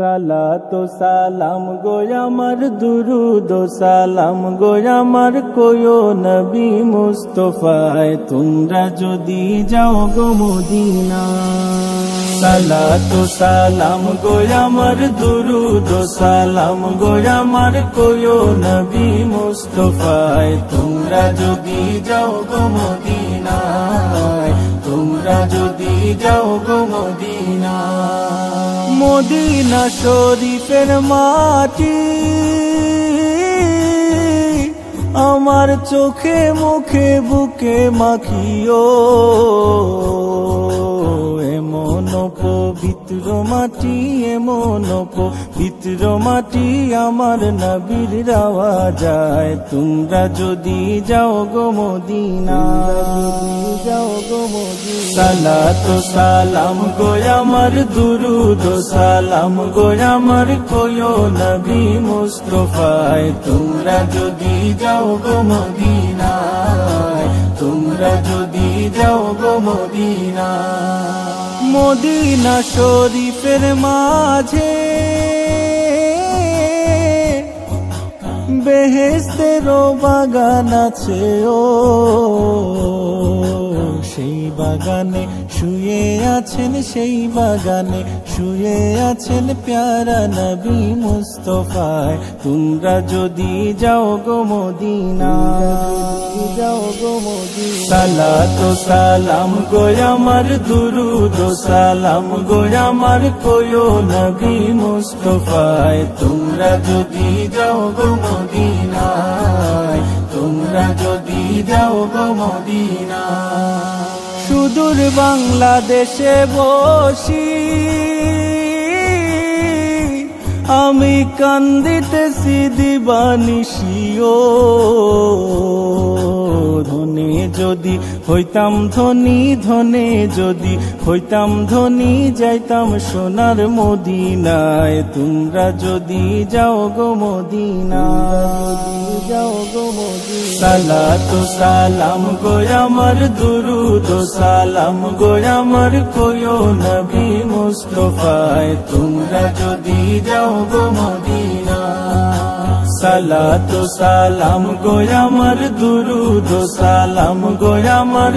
সালাতু সালাম গো আমার দুরুদ সালাম গো আমার কোয়ো নবী মুস্তাফায় তোমরা যদি যাও গো মদিনা। সালাতু সালাম গো আমার দুরুদ সালাম গো আমার কোয়ো নবী মুস্তাফায় তোমরা যদি যাও গো মদিনায়, তোমরা যদি যাও গো মদিনা। মদিনা শরীফের মাটি আমার চোখে মুখে বুকে মাখিও, এমন পবিত্র মাটি, এমন পবিত্র মাটি আমার নবীর রাওয়া যায় তোমরা যদি যাও গো মদিনা, যাও গো মদিনা। সালাতু সালাম গো আমার দুরুদ সালাম গো আমার কোয়ো নবী মুস্তাফায় তোমরা যদি যাও গো মদিনায়, তোমরা যদি যাও গো মদিনা। মদিনা শরীফের মাঝে বেহেশতেরও বাগান আছে ও, সেই বাগানে শুয়ে আছেন, সেই বাগানে শুয়ে আছেন প্যারা নবী মুস্তাফায় তোমরা যদি যাও গো মদিনা, যাও গো মদিনা। সালাতু সালাম গো আমার দুরুদ সালাম গো আমার কোয়ো নবী মুস্তাফায় তোমরা যদি যাও গো মদিনায়, তোমরা যদি যাও গো মদিনা। সুদূর বাংলাদেশে বসি আমি কান্দিতেছি দিবানিশিও, ধনে যদি হইতাম ধনী, ধনে যদি হইতাম ধনী যাইতাম সোনার মদিনায় তোমরা যদি যাও গো মদিনা, যাও গো মদিনা। সালাতু সালাম গো আমার দুরুদ সালাম গো আমার কোয়ো নবী মুস্তাফায় তোমরা যদি যাও গো মদিনা। সালাতু সালাম গো আমার দুরুদ সালাম গো আমার